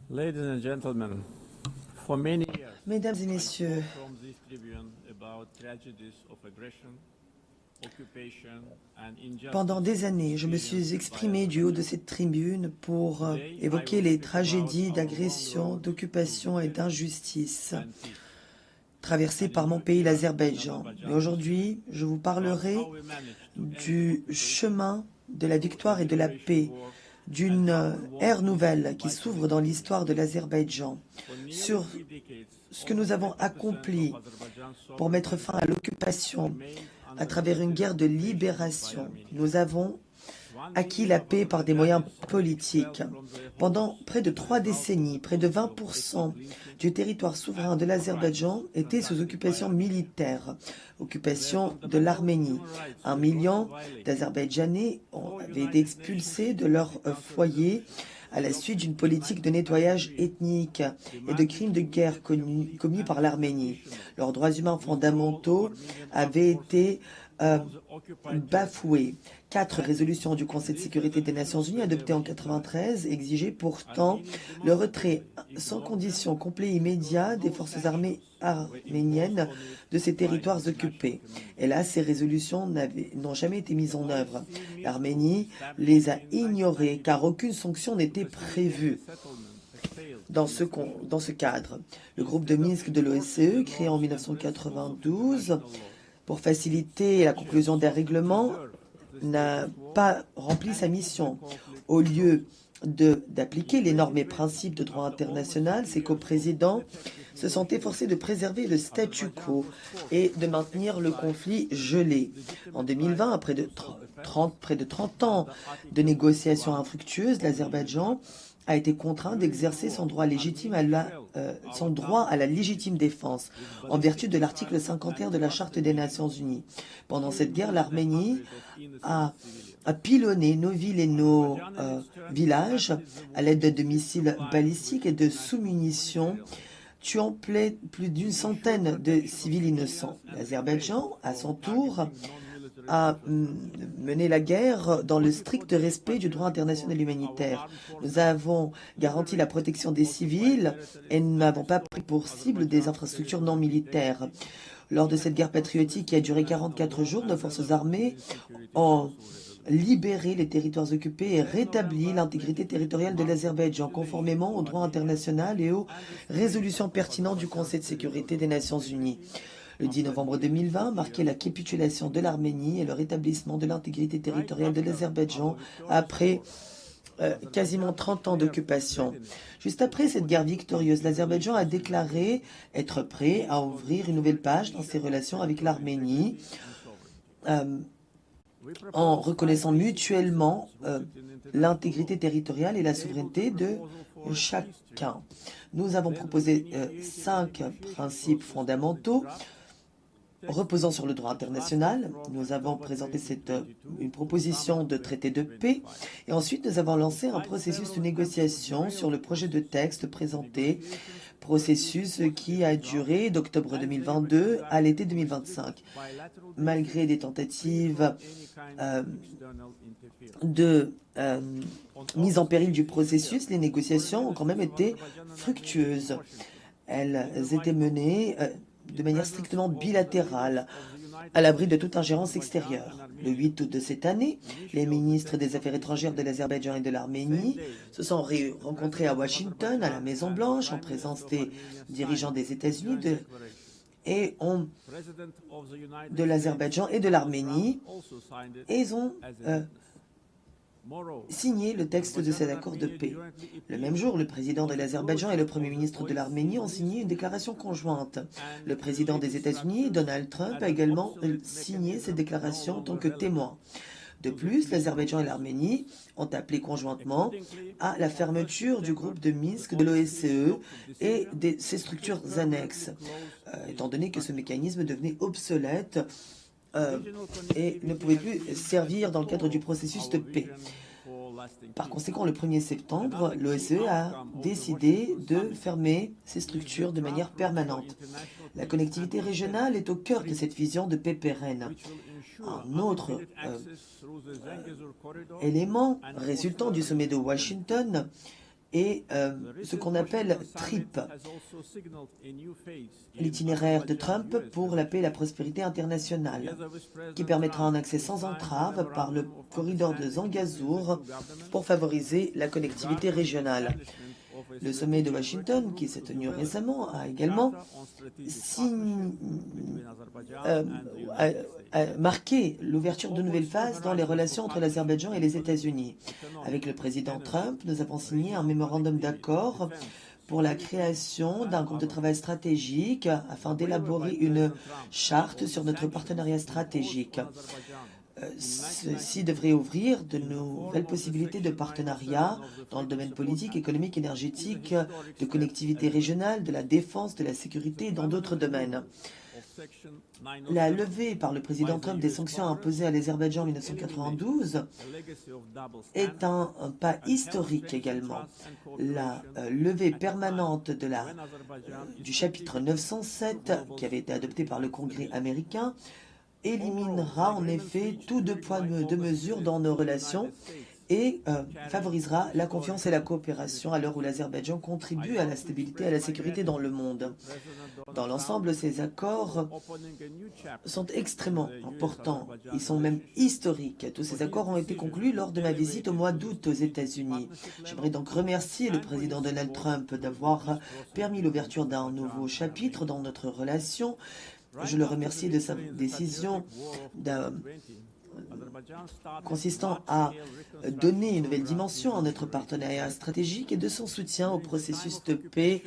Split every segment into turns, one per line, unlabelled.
Ladies and gentlemen, for many years,
Mesdames et
I
messieurs,
spoke from this tribune about tragedies of aggression, occupation and
pendant
injustice
des années, je me suis
experienced by
exprimé du haut de
Azerbaijan.
cette tribune pour
Today, I
évoquer
will
les
speak about
tragédies
our long
d'agression,
road to
d'occupation et
victory
d'injustice
and peace,
traversées
and a
par mon
new
pays,
era in
l'Azerbaïdjan. Mais
Azerbaijan's history,
aujourd'hui, je vous
about
parlerai
how we managed to end the
du
occupation
chemin de la
through a
victoire et de la
liberation
paix,
war and
d'une
how we won
ère
peace
nouvelle qui
by
s'ouvre dans
political
l'histoire de
means.
l'Azerbaïdjan,
For nearly
sur
3 decades,
ce que nous
almost
avons
50% of
accompli
Azerbaijan's
pour
sovereign
mettre fin à
territory
l'occupation
remained
à
under
travers une
military
guerre de
occupation by
libération.
Armenia.
Nous avons
1
acquis
million
la
of
paix par des moyens
Azerbaijanis were expelled
politiques.
from their homes
Pendant près de
as a
3
result of
décennies,
the
près de
policy of ethnic
20%
cleansing
du territoire souverain
and
de
crimes
l'Azerbaïdjan était sous
conducted by
occupation
Armenia.
militaire,
Their
occupation de
fundamental
l'Arménie.
human rights
1
were also
million
violated.
d'Azerbaïdjanais
Four
avaient été
United Nations
expulsés de leur
Security Council
foyer
resolutions
à la suite d'une
adopted in
politique de nettoyage
1993
ethnique et de
demanded
crimes de guerre
immediate, complete
commis
and
par l'Arménie.
unconditional
Leurs droits humains
withdrawal of
fondamentaux
Armenian armed
avaient
forces
été
from the occupied territory.
bafoués. 4
And
résolutions du Conseil de
these
sécurité des Nations
resolutions
Unies
were
adoptées
never
en
implemented.
1993 exigeaient pourtant
Armenians
le retrait
demonstrated
sans
ignored
condition
them
complet et
because
immédiat des
no
forces
sanctions
armées
were imposed
arméniennes
on it
de ces
by
territoires
international
occupés.
community.
Et là, ces résolutions n'ont jamais été mises en œuvre.
OSCE Minsk
L'Arménie
Group,
les a
established in
ignorées car
1992
aucune sanction
to
n'était
facilitate
prévue
resettlement, has failed
dans
in its mission.
dans ce cadre. Le groupe de
Instead of
Minsk de
enforcing
l'OSCE,
the
créé en
norms and principles of
1992
international law,
pour faciliter la conclusion d'un règlement,
the
n'a
status quo
pas rempli
and
sa
keep the
mission.
conflict
Au
controlled.
lieu d'appliquer les normes et principes de droit international, ses coprésidents se sont efforcés de préserver le statu quo et de maintenir le conflit gelé. En 2020, après près de 30 ans de négociations infructueuses, l'Azerbaïdjan a été contraint d'exercer son droit légitime son droit à la légitime défense, en vertu de l'article 51 de la Charte des Nations Unies. Pendant cette guerre, l'Arménie a pilonné nos villes et nos villages à l'aide de missiles balistiques et de sous-munitions, tuant plus d'une centaine de civils innocents. L'Azerbaïdjan, à son tour, a mené la guerre dans le strict respect du droit international humanitaire. Nous avons garanti la protection des civils et nous n'avons pas pris pour cible des infrastructures non militaires. Lors de cette guerre patriotique qui a duré 44 jours, nos forces armées ont libéré les territoires occupés et rétabli l'intégrité territoriale de l'Azerbaïdjan, conformément au droit international et aux résolutions pertinentes du Conseil de sécurité des Nations Unies. Le 10 novembre 2020 marquait la capitulation de l'Arménie et le rétablissement de l'intégrité territoriale de l'Azerbaïdjan après quasiment 30 ans d'occupation. Juste après cette guerre victorieuse, l'Azerbaïdjan a déclaré être prêt à ouvrir une nouvelle page dans ses relations avec l'Arménie, en reconnaissant mutuellement l'intégrité territoriale et la souveraineté de chacun. Nous avons proposé 5 principes fondamentaux reposant sur le droit international. Nous avons présenté une proposition de traité de paix et ensuite nous avons lancé un processus de négociation sur le projet de texte présenté, processus qui a duré d'octobre 2022 à l'été 2025. Malgré des tentatives de mise en péril du processus, les négociations ont quand même été fructueuses. Elles étaient menées de manière strictement bilatérale, à l'abri de toute ingérence extérieure. Le 8 août de cette année, les ministres des Affaires étrangères de l'Azerbaïdjan et de l'Arménie se sont rencontrés à Washington, à la Maison-Blanche, en présence des dirigeants des États-Unis de l'Azerbaïdjan et de l'Arménie, et ils ont signé le texte de cet accord de paix. Le même jour, le président de l'Azerbaïdjan et le premier ministre de l'Arménie ont signé une déclaration conjointe. Le président des États-Unis, Donald Trump, a également signé cette déclaration en tant que témoin. De plus, l'Azerbaïdjan et l'Arménie ont appelé conjointement à la fermeture du groupe de Minsk, de l'OSCE et de ses structures annexes, étant donné que ce mécanisme devenait obsolète et ne pouvait plus servir dans le cadre du processus de paix. Par conséquent, le 1er septembre, l'OSCE a décidé de fermer ces structures de manière permanente. La connectivité régionale est au cœur de cette vision de paix pérenne. Un autre élément résultant du sommet de Washington et ce qu'on appelle TRIP, l'itinéraire de Trump pour la paix et la prospérité internationale, qui permettra un accès sans entrave par le corridor de Zangezur pour favoriser la connectivité régionale. Le sommet de Washington, qui s'est tenu récemment, a également marqué l'ouverture de nouvelles phases dans les relations entre l'Azerbaïdjan et les États-Unis. Avec le président Trump, nous avons signé un mémorandum d'accord pour la création d'un groupe de travail stratégique afin d'élaborer une charte sur notre partenariat stratégique. Ceci devrait ouvrir de nouvelles possibilités de partenariat dans le domaine politique, économique, énergétique, de connectivité régionale, de la défense, de la sécurité et dans d'autres domaines. La levée par le président Trump des sanctions imposées à l'Azerbaïdjan en 1992 est un pas historique également. La levée permanente du chapitre 907, qui avait été adopté par le Congrès américain, éliminera en effet tout deux poids deux mesures dans nos relations et favorisera la confiance et la coopération à l'heure où l'Azerbaïdjan contribue à la stabilité et à la sécurité dans le monde. Dans l'ensemble, ces accords sont extrêmement importants. Ils sont même historiques. Tous ces accords ont été conclus lors de ma visite au mois d'août aux États-Unis. J'aimerais donc remercier le président Donald Trump d'avoir permis l'ouverture d'un nouveau chapitre dans notre relation. Je le remercie de sa décision consistant à donner une nouvelle dimension à notre partenariat stratégique et de son soutien au processus de paix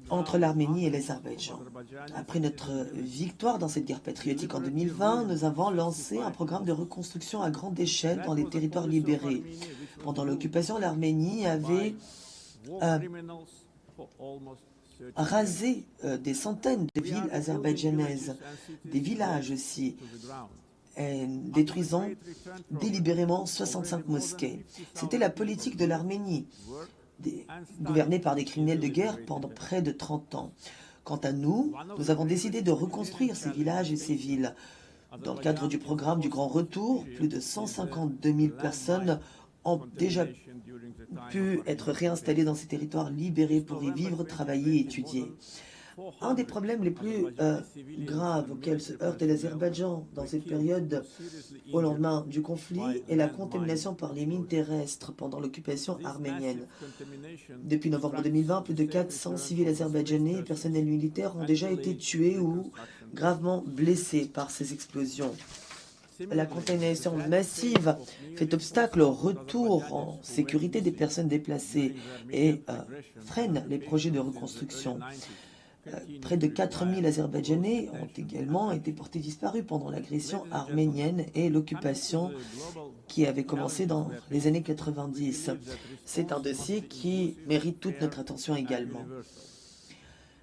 entre l'Arménie et l'Azerbaïdjan. Après notre victoire dans cette guerre patriotique en 2020, nous avons lancé un programme de reconstruction à grande échelle dans les territoires libérés. Pendant l'occupation, l'Arménie avait rasé des centaines de villes azerbaïdjanaises, des villages aussi, détruisant délibérément 65 mosquées. C'était la politique de l'Arménie, gouvernée par des criminels de guerre pendant près de 30 ans. Quant à nous, nous avons décidé de reconstruire ces villages et ces villes. Dans le cadre du programme du Grand Retour, plus de 152 000 personnes ont déjà pu être réinstallées dans ces territoires libérés pour y vivre, travailler et étudier. Un des problèmes les plus graves auxquels se heurte l'Azerbaïdjan dans cette période au lendemain du conflit est la contamination par les mines terrestres pendant l'occupation arménienne. Depuis novembre 2020, plus de 400 civils azerbaïdjanais et personnels militaires ont déjà été tués ou gravement blessés par ces explosions. La contamination massive fait obstacle au retour en sécurité des personnes déplacées et freine les projets de reconstruction. Près de 4000 Azerbaïdjanais ont également été portés disparus pendant l'agression arménienne et l'occupation qui avait commencé dans les années 90. C'est un dossier qui mérite toute notre attention également.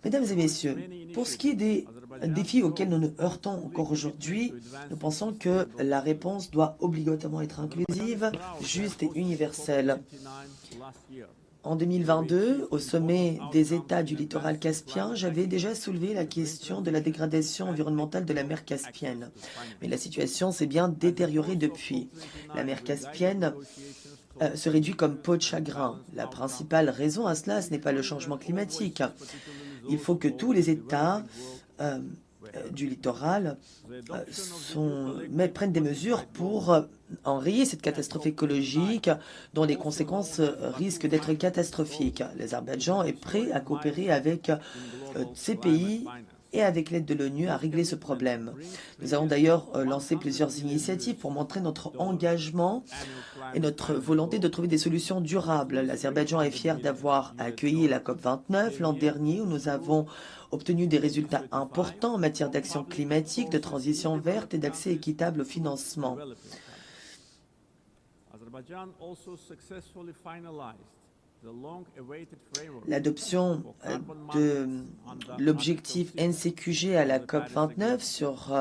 Mesdames et messieurs, pour ce qui est des défis auxquels nous nous heurtons encore aujourd'hui, nous pensons que la réponse doit obligatoirement être inclusive, juste et universelle. En 2022, au sommet des États du littoral caspien, j'avais déjà soulevé la question de la dégradation environnementale de la mer Caspienne. Mais la situation s'est bien détériorée depuis. La mer Caspienne se réduit comme peau de chagrin. La principale raison à cela, ce n'est pas le changement climatique. Il faut que tous les États du littoral prennent des mesures pour enrayer cette catastrophe écologique dont les conséquences risquent d'être catastrophiques. L'Azerbaïdjan est prêt à coopérer avec ces pays et avec l'aide de l'ONU à régler ce problème. Nous avons d'ailleurs lancé plusieurs initiatives pour montrer notre engagement et notre volonté de trouver des solutions durables. L'Azerbaïdjan est fier d'avoir accueilli la COP29 l'an dernier où nous avons obtenu des résultats importants en matière d'action climatique, de transition verte et d'accès équitable au financement. L'adoption de l'objectif NCQG à la COP29 sur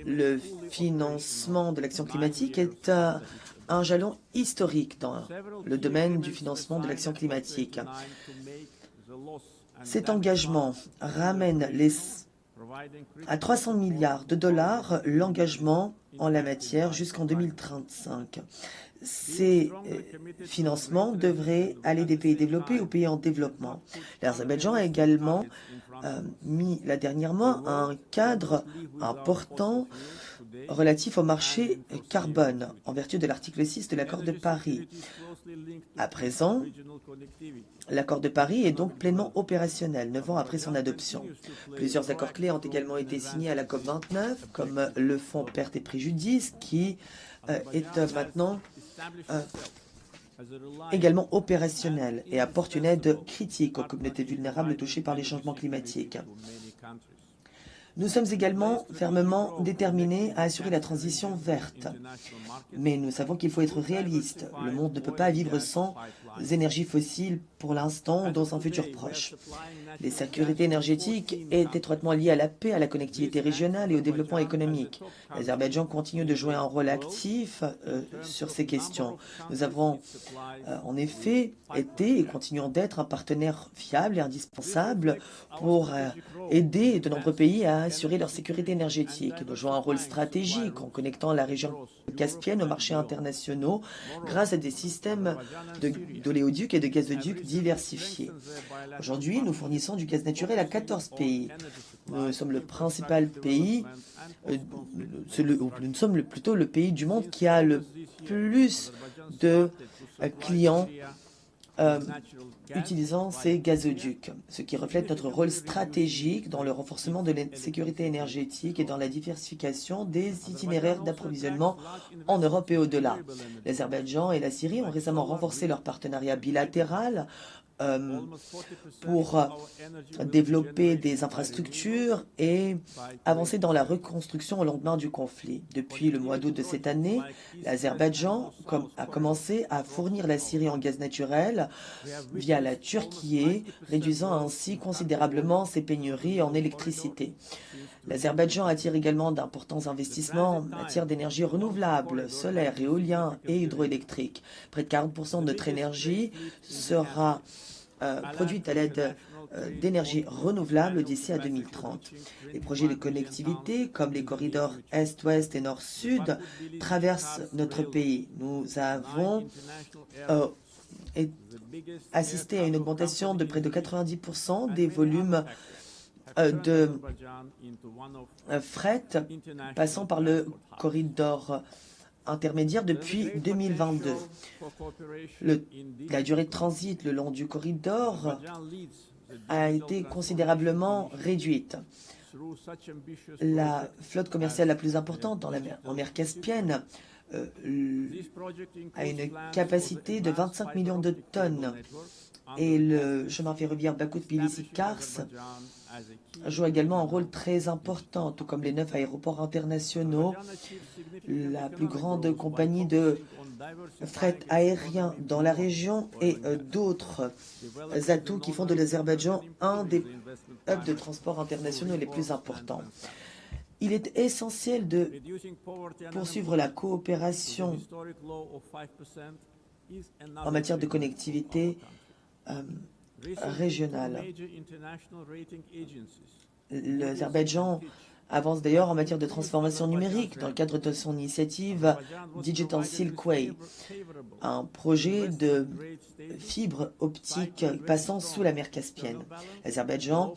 le financement de l'action climatique est un jalon historique dans le domaine du financement de l'action climatique. Cet engagement ramène à 300 milliards de dollars l'engagement en la matière jusqu'en 2035. Ces financements devraient aller des pays développés aux pays en développement. L'Azerbaïdjan a également mis là dernièrement un cadre important relatif au marché carbone en vertu de l'article 6 de l'accord de Paris. À présent, l'accord de Paris est donc pleinement opérationnel, 9 ans après son adoption. Plusieurs accords clés ont également été signés à la COP29, comme le fonds pertes et préjudices, qui est maintenant également opérationnel et apporte une aide critique aux communautés vulnérables touchées par les changements climatiques. Nous sommes également fermement déterminés à assurer la transition verte. Mais nous savons qu'il faut être réaliste. Le monde ne peut pas vivre sans énergies fossiles pour l'instant, dans un futur proche. Les sécurités énergétiques est étroitement liée à la paix, à la connectivité régionale et au développement économique. L'Azerbaïdjan continue de jouer un rôle actif sur ces questions. Nous avons en effet été et continuons d'être un partenaire fiable et indispensable pour aider de nombreux pays à assurer leur sécurité énergétique. Nous jouons un rôle stratégique en connectant la région caspienne aux marchés internationaux grâce à des systèmes d'oléoducs et de gazoducs diversifiés. Aujourd'hui, nous fournissons du gaz naturel à 14 pays. Nous sommes le principal pays, nous sommes plutôt le pays du monde qui a le plus de clients utilisant ces gazoducs, ce qui reflète notre rôle stratégique dans le renforcement de la sécurité énergétique et dans la diversification des itinéraires d'approvisionnement en Europe et au-delà. L'Azerbaïdjan et la Syrie ont récemment renforcé leur partenariat bilatéral pour développer des infrastructures et avancer dans la reconstruction au lendemain du conflit. Depuis le mois d'août de cette année, l'Azerbaïdjan a commencé à fournir la Syrie en gaz naturel via la Turquie, réduisant ainsi considérablement ses pénuries en électricité. L'Azerbaïdjan attire également d'importants investissements en matière d'énergie renouvelable, solaire, éolien et hydroélectrique. Près de 40% de notre énergie sera produite à l'aide d'énergie renouvelable d'ici à 2030. Les projets de connectivité, comme les corridors Est-Ouest et Nord-Sud, traversent notre pays. Nous avons assisté à une augmentation de près de 90% des volumes de fret passant par le corridor intermédiaire depuis 2022. La durée de transit le long du corridor a été considérablement réduite. La flotte commerciale la plus importante en mer Caspienne a une capacité de 25 millions de tonnes. Et le chemin ferroviaire Bakou-Tbilissi-Kars joue également un rôle très important, tout comme les 9 aéroports internationaux, la plus grande compagnie de fret aérien dans la région et d'autres atouts qui font de l'Azerbaïdjan un des hubs de transport internationaux les plus importants. Il est essentiel de poursuivre la coopération en matière de connectivité régionale. L'Azerbaïdjan avance d'ailleurs en matière de transformation numérique dans le cadre de son initiative Digital Silkway, un projet de fibre optique passant sous la mer Caspienne. L'Azerbaïdjan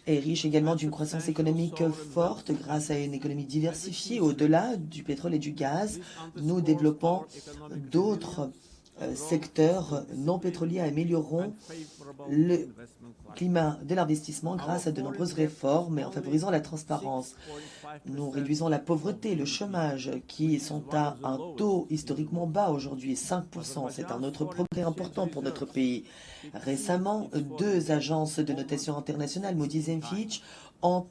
est riche également d'une croissance économique forte grâce à une économie diversifiée au-delà du pétrole et du gaz. Nous développons d'autres secteurs non pétroliers, amélioreront le climat de l'investissement grâce à de nombreuses réformes et en favorisant la transparence. Nous réduisons la pauvreté, le chômage qui sont à un taux historiquement bas aujourd'hui, 5%. C'est un autre progrès important pour notre pays. Récemment, 2 agences de notation internationale, Moody's et Fitch, ont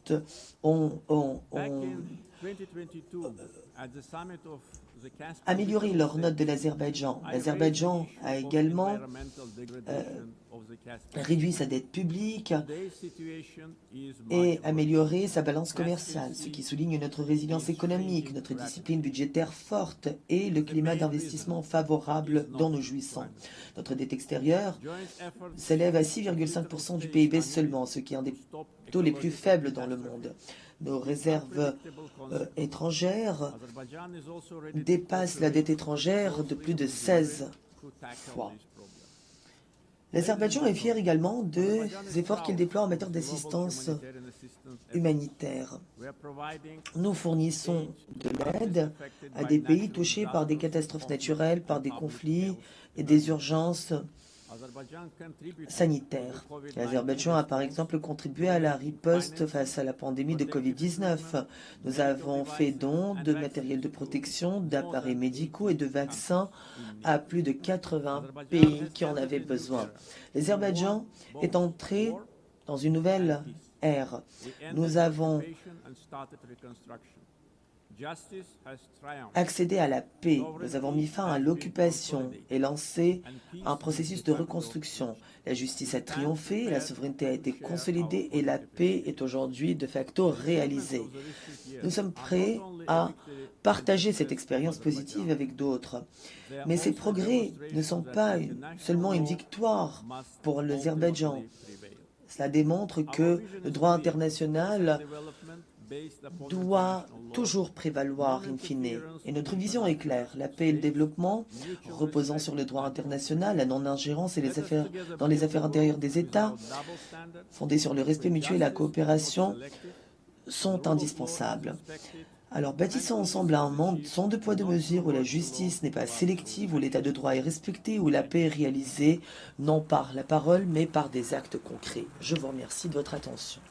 amélioré leurs notes de l'Azerbaïdjan. L'Azerbaïdjan a également réduit sa dette publique et amélioré sa balance commerciale, ce qui souligne notre résilience économique, notre discipline budgétaire forte et le climat d'investissement favorable dont nous jouissons. Notre dette extérieure s'élève à 6,5% du PIB seulement, ce qui est un des taux les plus faibles dans le monde. Nos réserves étrangères dépassent la dette étrangère de plus de 16 fois. L'Azerbaïdjan est fier également des efforts qu'il déploie en matière d'assistance humanitaire. Nous fournissons de l'aide à des pays touchés par des catastrophes naturelles, par des conflits et des urgences sanitaires. L'Azerbaïdjan a par exemple contribué à la riposte face à la pandémie de Covid-19. Nous avons fait don de matériel de protection, d'appareils médicaux et de vaccins à plus de 80 pays qui en avaient besoin. L'Azerbaïdjan est entré dans une nouvelle ère. Nous avons accédé à la paix, nous avons mis fin à l'occupation et lancé un processus de reconstruction. La justice a triomphé, la souveraineté a été consolidée et la paix est aujourd'hui de facto réalisée. Nous sommes prêts à partager cette expérience positive avec d'autres. Mais ces progrès ne sont pas seulement une victoire pour l'Azerbaïdjan. Cela démontre que le droit international doit toujours prévaloir in fine. Et notre vision est claire. La paix et le développement, reposant sur le droit international, la non-ingérence dans les affaires intérieures des États, fondés sur le respect mutuel et la coopération, sont indispensables. Alors bâtissons ensemble un monde sans deux poids deux mesures où la justice n'est pas sélective, où l'état de droit est respecté, où la paix est réalisée, non par la parole, mais par des actes concrets. Je vous remercie de votre attention.